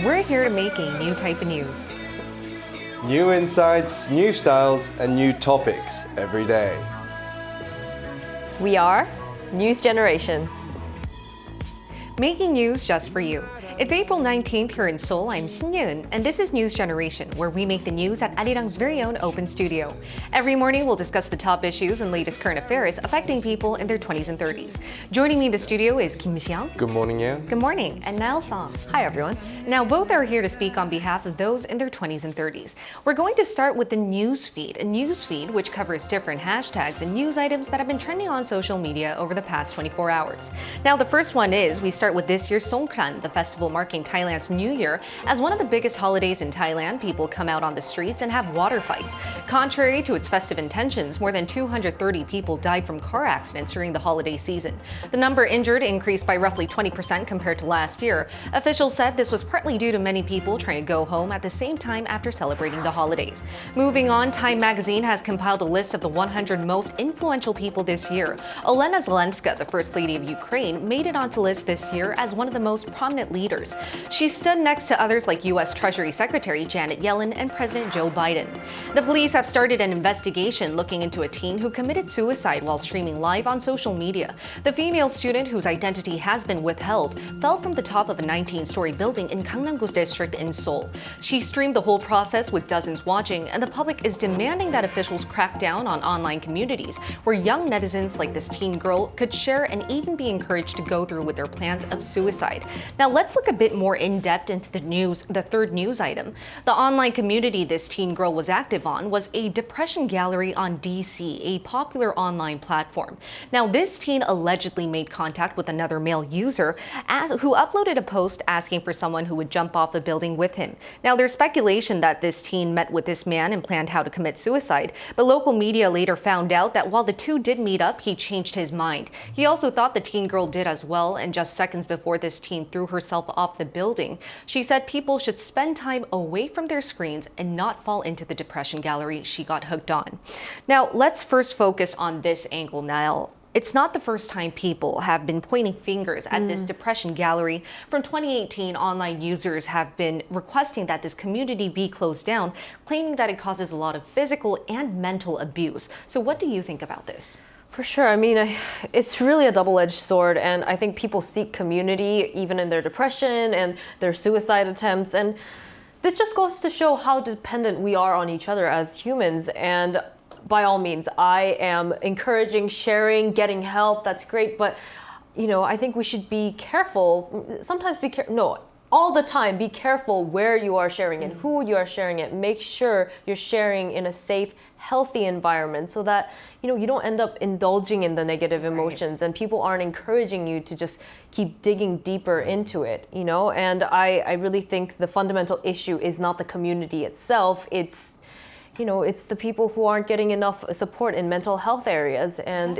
we're here to make a new type of news. New insights, new styles, and new topics every day. We are News Generation. Making news just for you. It's April 19th here in Seoul. I'm Shin-Yun, and this is News Generation, where we make the news at Arirang's very own open studio. Every morning, we'll discuss the top issues and latest current affairs affecting people in their 20s and 30s. Joining me in the studio is Kim Xiang. Good morning, Yan. Good morning, and Niall Song. Hi, everyone. Now, both are here to speak on behalf of those in their 20s and 30s. We're going to start with the news feed, a news feed which covers different hashtags and news items that have been trending on social media over the past 24 hours. Now, the first one is we start with this year's Songkran, the festival marking Thailand's New Year. As one of the biggest holidays in Thailand, people come out on the streets and have water fights. Contrary to its festive intentions, more than 230 people died from car accidents during the holiday season. The number injured increased by roughly 20% compared to last year. Officials said this was partly due to many people trying to go home at the same time after celebrating the holidays. Moving on, Time magazine has compiled a list of the 100 most influential people this year. Olena Zelenska, the First Lady of Ukraine, made it onto the list this year as one of the most prominent leaders. She stood next to others like U.S. Treasury Secretary Janet Yellen and President Joe Biden. The police have started an investigation looking into a teen who committed suicide while streaming live on social media. The female student, whose identity has been withheld, fell from the top of a 19-story building in Gangnam-gu district in Seoul. She streamed the whole process with dozens watching, and the public is demanding that officials crack down on online communities where young netizens like this teen girl could share and even be encouraged to go through with their plans of suicide. Now let's look a bit more in-depth into the third news item. The online community this teen girl was active on was a depression gallery on DC, a popular online platform. Now this teen allegedly made contact with another male user who uploaded a post asking for someone who would jump off the building with him. Now there's speculation that this teen met with this man and planned how to commit suicide, but local media later found out that while the two did meet up, he changed his mind. He also thought the teen girl did as well, and just seconds before this teen threw herself off the building, she said people should spend time away from their screens and not fall into the depression gallery she got hooked on. Now, let's first focus on this angle, Niall. It's not the first time people have been pointing fingers at this depression gallery. From 2018, online users have been requesting that this community be closed down, claiming that it causes a lot of physical and mental abuse. So what do you think about this? For sure. I mean, it's really a double-edged sword, and I think people seek community even in their depression and their suicide attempts. And this just goes to show how dependent we are on each other as humans. And by all means, I am encouraging sharing, getting help. That's great. But, I think we should be careful. Sometimes all the time, be careful where you are sharing and who you are sharing it. Make sure you're sharing in a safe, healthy environment so that, you don't end up indulging in the negative emotions and people aren't encouraging you to just keep digging deeper into it, And I really think the fundamental issue is not the community itself. It's the people who aren't getting enough support in mental health areas. And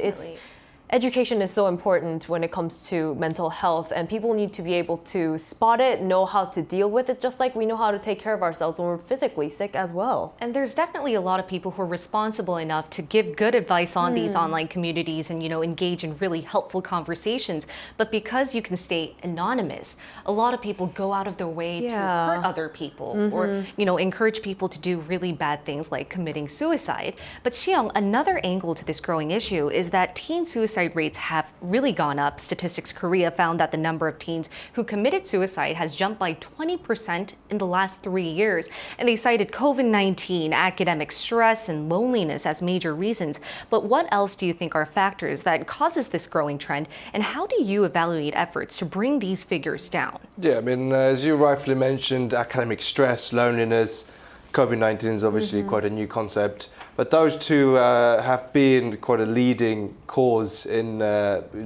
education is so important when it comes to mental health, and people need to be able to spot it, know how to deal with it, just like we know how to take care of ourselves when we're physically sick as well. And there's definitely a lot of people who are responsible enough to give good advice on these online communities and, engage in really helpful conversations. But because you can stay anonymous, a lot of people go out of their way to hurt other people or, encourage people to do really bad things like committing suicide. But Xiang, another angle to this growing issue is that teen suicide rates have really gone up. Statistics Korea found that the number of teens who committed suicide has jumped by 20% in the last 3 years. And they cited COVID-19, academic stress, and loneliness as major reasons. But what else do you think are factors that causes this growing trend? And how do you evaluate efforts to bring these figures down? Yeah, I mean, as you rightfully mentioned, academic stress, loneliness, COVID-19 is obviously quite a new concept, but those two have been quite a leading cause in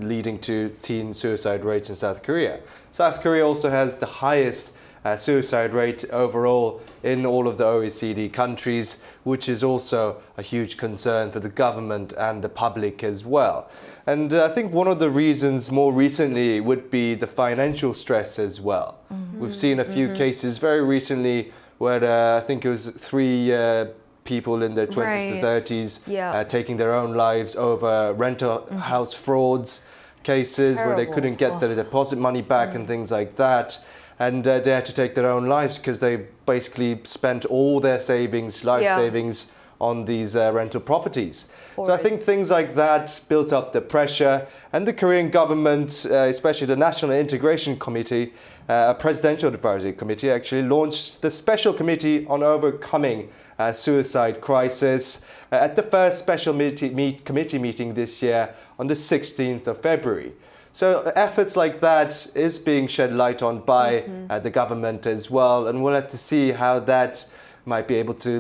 leading to teen suicide rates in South Korea. South Korea also has the highest suicide rate overall in all of the OECD countries, which is also a huge concern for the government and the public as well. And I think one of the reasons more recently would be the financial stress as well. We've seen a few cases very recently where I think it was 3 people in their 20s to 30s taking their own lives over rental house frauds cases where they couldn't get their deposit money back and things like that. and they had to take their own lives because they basically spent all their savings, life savings, on these rental properties. So I think things like that built up the pressure, and the Korean government, especially the National Integration Committee, a presidential advisory committee, actually launched the Special Committee on Overcoming Suicide Crisis at the first special committee meeting this year on the 16th of February. So efforts like that is being shed light on by the government as well, and we'll have to see how that might be able to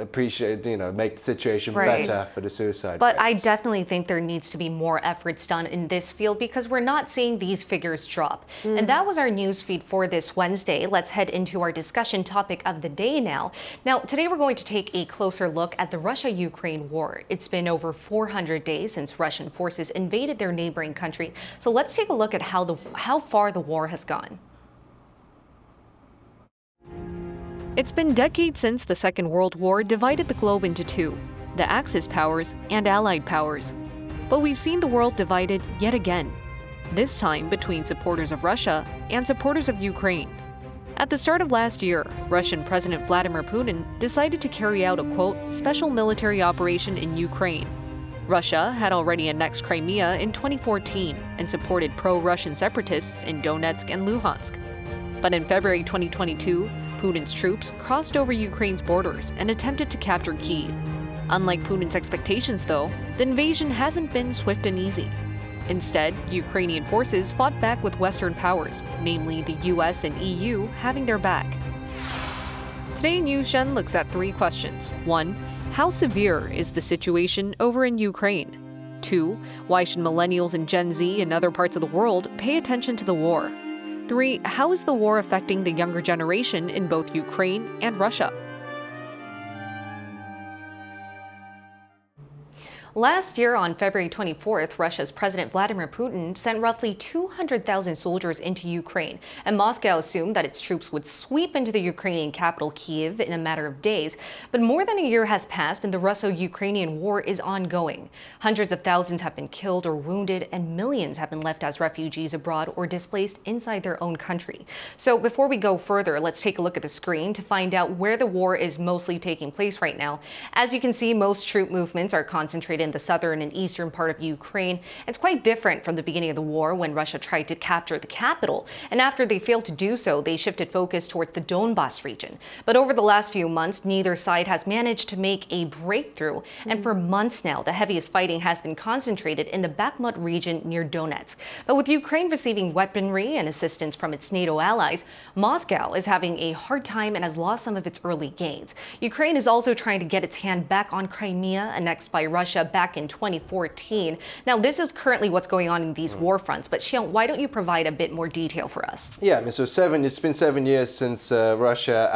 appreciate, make the situation better for the suicide But rates. I definitely think there needs to be more efforts done in this field because we're not seeing these figures drop. And that was our news feed for this Wednesday. Let's head into our discussion topic of the day now. Now, today we're going to take a closer look at the Russia-Ukraine war. It's been over 400 days since Russian forces invaded their neighboring country. So let's take a look at how far the war has gone. It's been decades since the Second World War divided the globe into two, the Axis powers and Allied powers. But we've seen the world divided yet again, this time between supporters of Russia and supporters of Ukraine. At the start of last year, Russian President Vladimir Putin decided to carry out a, quote, special military operation in Ukraine. Russia had already annexed Crimea in 2014 and supported pro-Russian separatists in Donetsk and Luhansk. But in February 2022, Putin's troops crossed over Ukraine's borders and attempted to capture Kyiv. Unlike Putin's expectations, though, the invasion hasn't been swift and easy. Instead, Ukrainian forces fought back with Western powers, namely the US and EU, having their back. Today, NewsGen looks at three questions. 1. How severe is the situation over in Ukraine? 2. Why should millennials and Gen Z in other parts of the world pay attention to the war? 3. How is the war affecting the younger generation in both Ukraine and Russia? Last year, on February 24th, Russia's President Vladimir Putin sent roughly 200,000 soldiers into Ukraine, and Moscow assumed that its troops would sweep into the Ukrainian capital, Kyiv, in a matter of days. But more than a year has passed, and the Russo-Ukrainian war is ongoing. Hundreds of thousands have been killed or wounded, and millions have been left as refugees abroad or displaced inside their own country. So before we go further, let's take a look at the screen to find out where the war is mostly taking place right now. As you can see, most troop movements are concentrated in the southern and eastern part of Ukraine. It's quite different from the beginning of the war when Russia tried to capture the capital. And after they failed to do so, they shifted focus towards the Donbas region. But over the last few months, neither side has managed to make a breakthrough. And for months now, the heaviest fighting has been concentrated in the Bakhmut region near Donetsk. But with Ukraine receiving weaponry and assistance from its NATO allies, Moscow is having a hard time and has lost some of its early gains. Ukraine is also trying to get its hand back on Crimea, annexed by Russia back in 2014. Now, this is currently what's going on in these war fronts, but Xiong, why don't you provide a bit more detail for us? Yeah, so it's been 7 years since Russia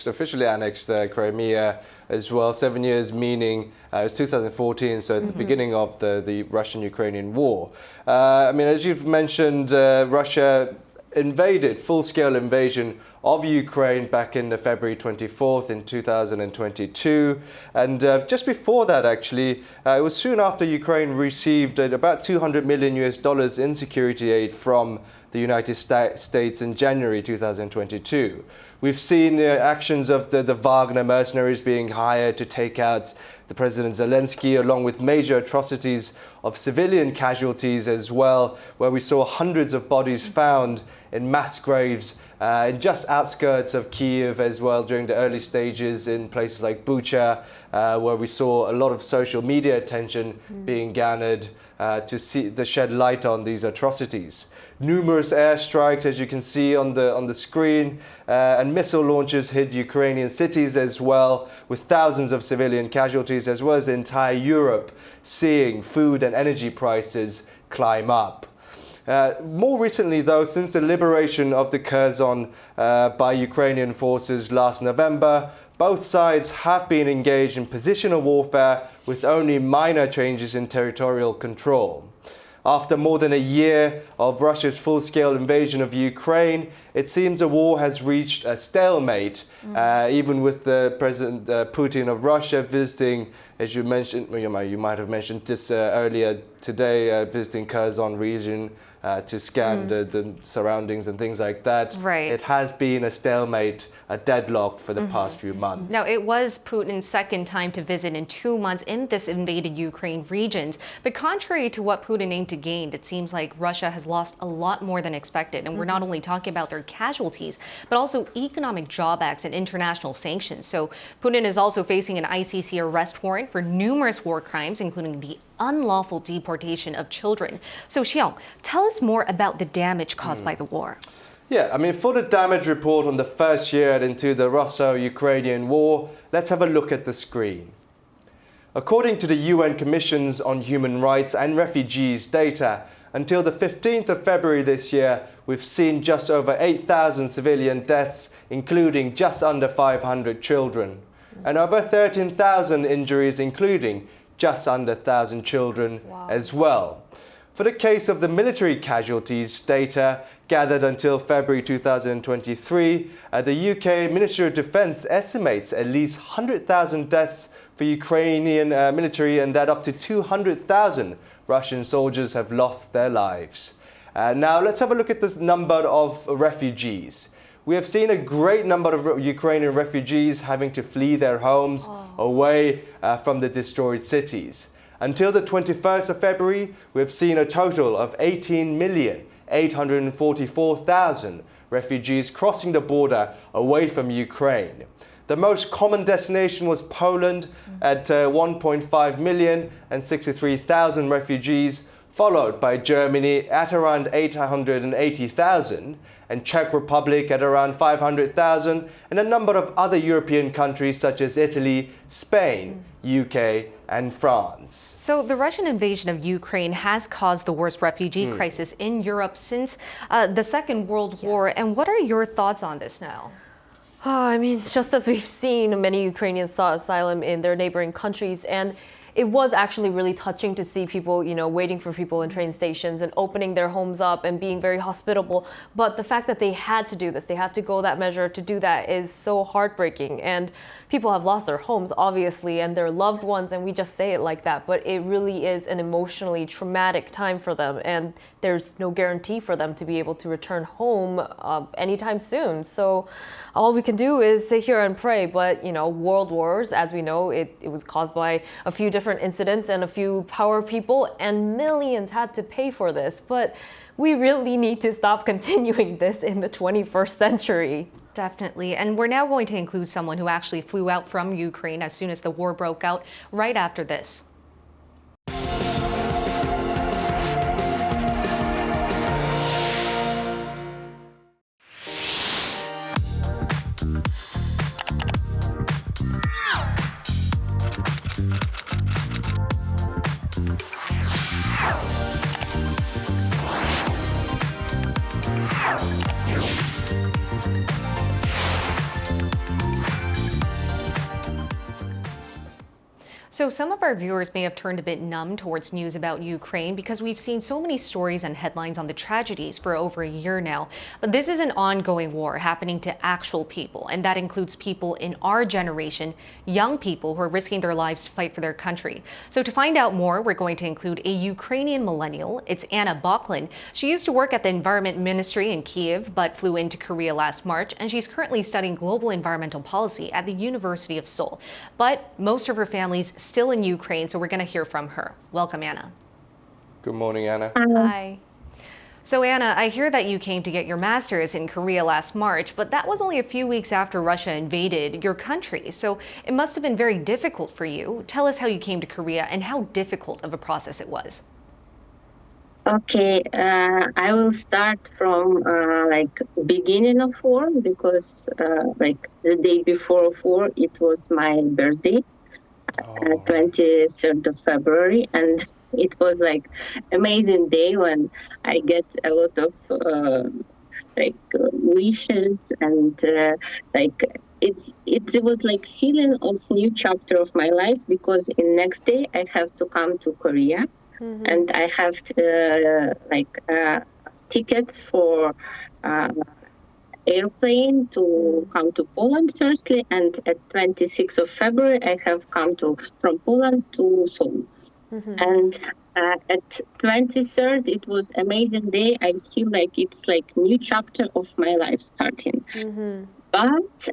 officially annexed Crimea as well. 7 years meaning it was 2014, so at the beginning of the Russian-Ukrainian war. As you've mentioned, Russia invaded, full-scale invasion of Ukraine back in February 24th in 2022. And just before that, actually, it was soon after Ukraine received about $200 million in security aid from the United States in January 2022. We've seen actions of the Wagner mercenaries being hired to take out the President Zelensky, along with major atrocities of civilian casualties as well, where we saw hundreds of bodies found in mass graves in just outskirts of Kyiv as well during the early stages in places like Bucha, where we saw a lot of social media attention being garnered to shed light on these atrocities. Numerous airstrikes, as you can see on the screen, and missile launches hit Ukrainian cities as well, with thousands of civilian casualties, as well as the entire Europe seeing food and energy prices climb up. More recently, though, since the liberation of the Kherson by Ukrainian forces last November, both sides have been engaged in positional warfare with only minor changes in territorial control. After more than a year of Russia's full-scale invasion of Ukraine, it seems the war has reached a stalemate, even with the President Putin of Russia visiting, as you mentioned, you might have mentioned this earlier today, visiting Kherson region to scan the surroundings and things like that. Right. It has been a stalemate, a deadlock for the past few months. Now, it was Putin's second time to visit in 2 months in this invaded Ukraine regions. But contrary to what Putin aimed to gain, it seems like Russia has lost a lot more than expected. And we're not only talking about their casualties, but also economic drawbacks and international sanctions. So Putin is also facing an ICC arrest warrant for numerous war crimes, including the unlawful deportation of children. So Xiong, tell us more about the damage caused by the war. Yeah, I mean, for the damage report on the first year into the Russo-Ukrainian war, let's have a look at the screen. According to the UN Commissions on Human Rights and Refugees data, until the 15th of February this year, we've seen just over 8,000 civilian deaths, including just under 500 children, and over 13,000 injuries, including just under 1,000 children as well. For the case of the military casualties data gathered until February 2023, the UK Ministry of Defence estimates at least 100,000 deaths for Ukrainian military, and that up to 200,000 Russian soldiers have lost their lives. Now let's have a look at this number of refugees. We have seen a great number of Ukrainian refugees having to flee their homes away from the destroyed cities. Until the 21st of February, we have seen a total of 18,844,000 refugees crossing the border away from Ukraine. The most common destination was Poland at 1.5 million and 63,000 refugees, followed by Germany at around 880,000, and Czech Republic at around 500,000, and a number of other European countries such as Italy, Spain, UK, and France. So the Russian invasion of Ukraine has caused the worst refugee crisis in Europe since the Second World War. And what are your thoughts on this now? I mean, just as we've seen, many Ukrainians sought asylum in their neighboring countries, and it was actually really touching to see people, waiting for people in train stations and opening their homes up and being very hospitable. But the fact that they had to do this, they had to go that measure to do that is so heartbreaking. And people have lost their homes, obviously, and their loved ones, and we just say it like that. But it really is an emotionally traumatic time for them, and there's no guarantee for them to be able to return home anytime soon. So all we can do is sit here and pray. But, world wars, as we know, it was caused by a few different incidents and a few power people, and millions had to pay for this. But we really need to stop continuing this in the 21st century. Definitely. And we're now going to include someone who actually flew out from Ukraine as soon as the war broke out, right after this. So some of our viewers may have turned a bit numb towards news about Ukraine because we've seen so many stories and headlines on the tragedies for over a year now. But this is an ongoing war happening to actual people, and that includes people in our generation, young people who are risking their lives to fight for their country. So to find out more, we're going to include a Ukrainian millennial. It's Anna Boklin. She used to work at the Environment Ministry in Kyiv, but flew into Korea last March, and she's currently studying global environmental policy at the University of Seoul. But most of her family's still in Ukraine, so we're going to hear from her. Welcome, Anna. Good morning, Anna. Hi. So Anna, I hear that you came to get your master's in Korea last March, but that was only a few weeks after Russia invaded your country. So it must have been very difficult for you. Tell us how you came to Korea and how difficult of a process it was. Okay, I will start from beginning of war, because the day before of war, it was my birthday. 23rd of February, and it was amazing day when I get a lot of wishes, and it was feeling of new chapter of my life, because in next day I have to come to Korea, and I have tickets for airplane to come to Poland firstly, and at 26th of February I have come from Poland to Seoul. And At 23rd, it was amazing day. I feel like it's like new chapter of my life starting. But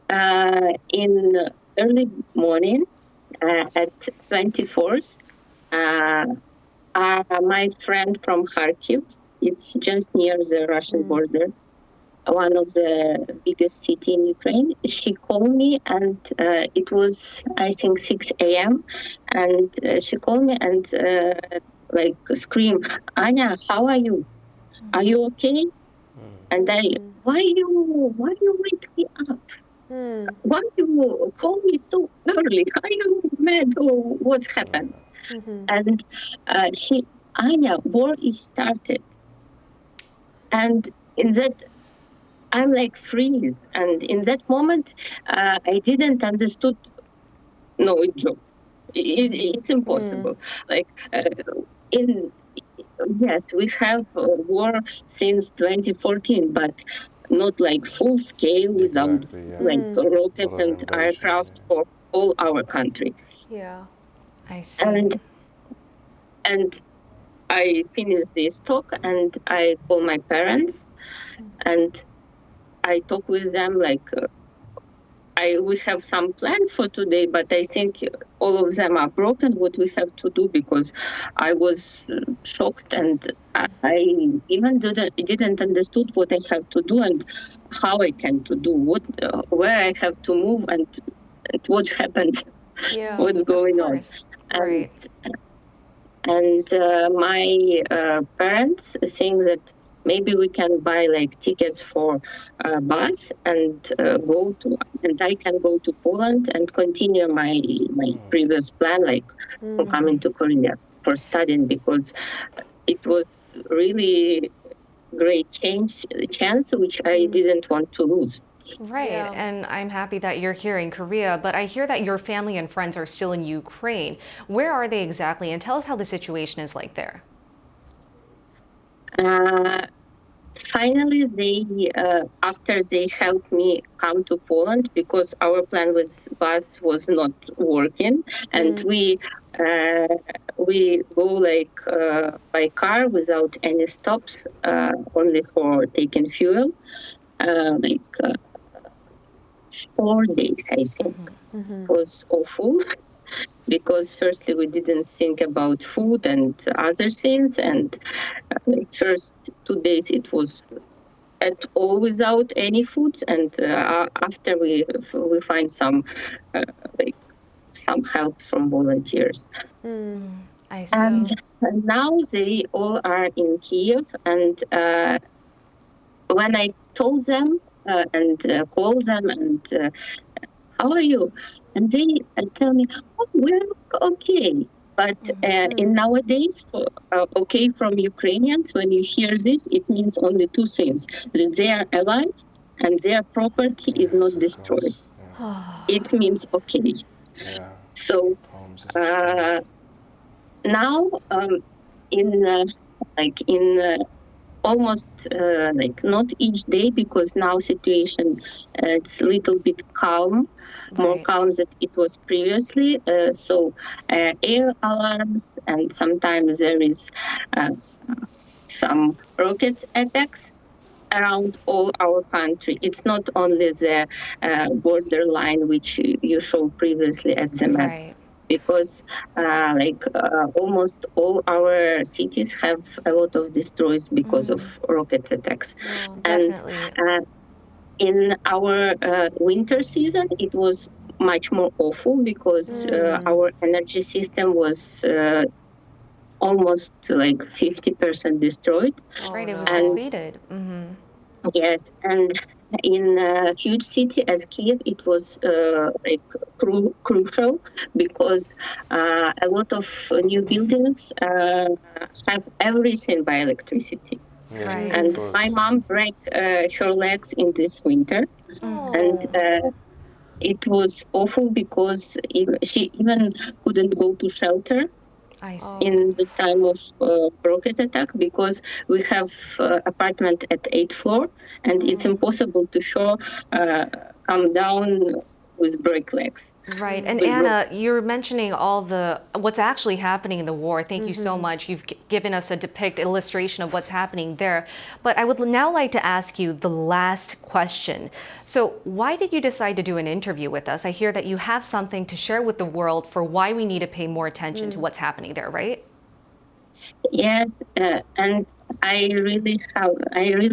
in early morning, at 24th, my friend from Kharkiv, it's just near the Russian border, one of the biggest city in Ukraine. She called me and it was, I think, 6 a.m. And she called me and like scream, Anya, how are you? Are you okay? And why you wake me up? Why you call me so early? Are you mad or what happened? And Anya, war is started. And in that, I'm like freeze. And in that moment, I didn't understood. No, it's joke. It's impossible. Like yes, we have war since 2014, but not like full scale without like rockets and aircraft for all our country. Yeah. I see. And I finished this talk and I call my parents and I talk with them like we have some plans for today, but I think all of them are broken. What we have to do, because I was shocked and I even didn't understood what I have to do and how I can to do where I have to move and what happened, what's going on. Right. And my parents think that maybe we can buy like tickets for a bus and I can go to Poland and continue my previous plan, like for coming to Korea for studying, because it was really great chance which I didn't want to lose. Right, and I'm happy that you're here in Korea, but I hear that your family and friends are still in Ukraine. Where are they exactly? And tell us how the situation is like there. Finally, they after they helped me come to Poland, because our plan with bus was not working, and we go like by car without any stops, only for taking fuel, like 4 days, I think. It was awful. Because firstly we didn't think about food and other things, and first 2 days it was at all without any food, and after we find some like some help from volunteers. I see. And now they all are in Kyiv, and when I told them and called them and how are you? And they tell me, oh, we're okay. But in nowadays, okay from Ukrainians, when you hear this, it means only two things: that they are alive and their property is not destroyed. It means okay. So now, in almost like not each day, because now situation it's a little bit calm, more calm than it was previously. So air alarms, and sometimes there is some rocket attacks around all our country. It's not only the borderline which you showed previously at the map. Right. Because almost all our cities have a lot of destroys because of rocket attacks. Definitely. And in our winter season, it was much more awful, because our energy system was almost like 50% destroyed. Right, it was And depleted. yes, and in a huge city as Kyiv, it was crucial, because a lot of new buildings have everything by electricity. Right. And my mom broke her legs in this winter, and it was awful because she even couldn't go to shelter in the time of rocket attack, because we have apartment at 8th floor, and it's impossible to come down with break legs. Right. And We Anna, you're mentioning all the what's actually happening in the war. Thank you so much. You've given us a illustration of what's happening there. But I would now like to ask you the last question. So why did you decide to do an interview with us? I hear that you have something to share with the world for why we need to pay more attention to what's happening there, right? Yes, and I really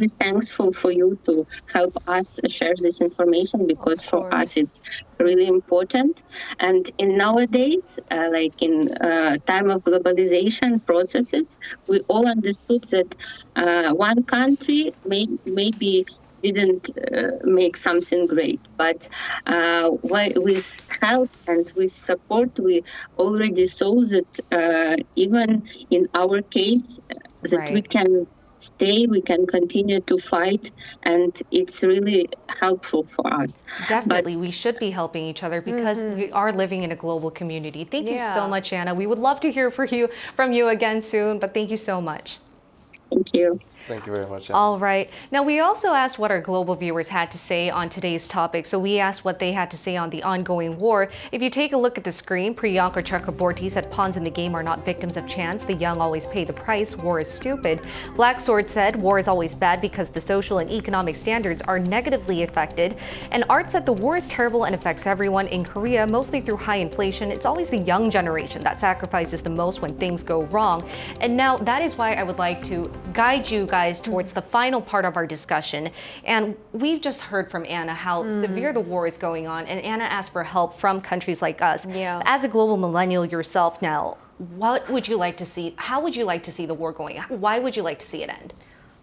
thankful for you to help us share this information, because for us it's really important. And in nowadays, like in time of globalization processes, we all understood that one country maybe didn't make something great, but with help and with support, we already saw that even in our case, that we can stay, we can continue to fight, and it's really helpful for us. Definitely, we should be helping each other because we are living in a global community. Thank you so much, Anna. We would love to hear from you again soon, but thank you so much. Thank you. Thank you very much, Anna. All right. Now, we also asked what our global viewers had to say on today's topic. So we asked what they had to say on the ongoing war. If you take a look at the screen, Priyanka Chakraborty said pawns in the game are not victims of chance. The young always pay the price. War is stupid. Black Sword said war is always bad because the social and economic standards are negatively affected. And Art said the war is terrible and affects everyone. In Korea, mostly through high inflation, it's always the young generation that sacrifices the most when things go wrong. And now that is why I would like to guide you guys towards the final part of our discussion. And we've just heard from Anna how severe the war is going on, and Anna asked for help from countries like us. As a global millennial yourself now, what would you like to see? How would you like to see the war going? Why would you like to see it end?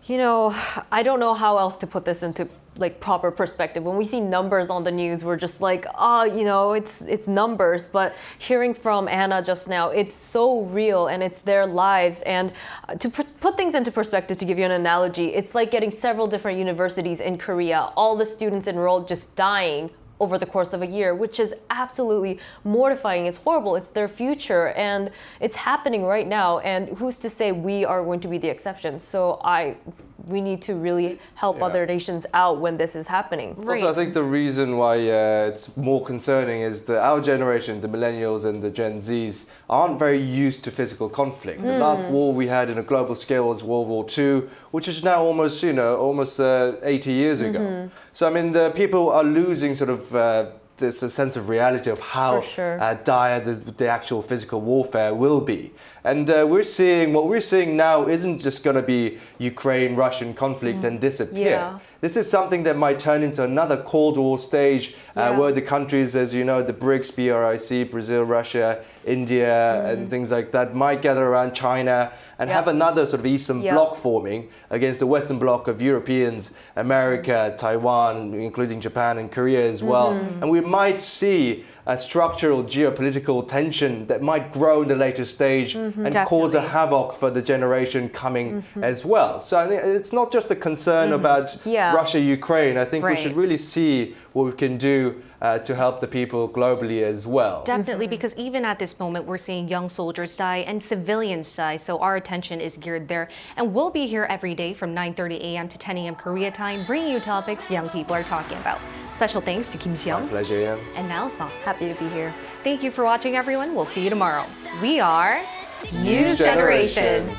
You know, I don't know how else to put this into like proper perspective. When we see numbers on the news, we're just like, you know, it's numbers. But hearing from Anna just now, it's so real and it's their lives. And to put things into perspective, to give you an analogy, it's like getting several different universities in Korea, all the students enrolled just dying over the course of a year, which is absolutely mortifying. It's horrible. It's their future, and it's happening right now. And who's to say we are going to be the exception? So we need to really help other nations out when this is happening. Also, I think the reason why it's more concerning is that our generation, the millennials and the Gen Zs, aren't very used to physical conflict. The last war we had in a global scale was World War II, which is now almost 80 years ago. So, I mean, the people are losing sort of there's a sense of reality of how dire the actual physical warfare will be. And what we're seeing now isn't just going to be Ukraine-Russian conflict and disappear. This is something that might turn into another Cold War stage where the countries, as you know, the BRICS, BRIC, Brazil, Russia, India, and things like that might gather around China and have another sort of Eastern bloc forming against the Western bloc of Europeans, America, Taiwan, including Japan and Korea as well. And we might see a structural geopolitical tension that might grow in the later stage and cause a havoc for the generation coming as well. So I think it's not just a concern about Russia, Ukraine. I think we should really see what we can do to help the people globally as well. Definitely, because even at this moment, we're seeing young soldiers die and civilians die. So our attention is geared there. And we'll be here every day from 9:30 a.m. to 10 a.m. Korea time, bringing you topics young people are talking about. Special thanks to Kim Seong. My pleasure, Ian. And now Song. Happy to be here. Thank you for watching, everyone. We'll see you tomorrow. We are News Generation.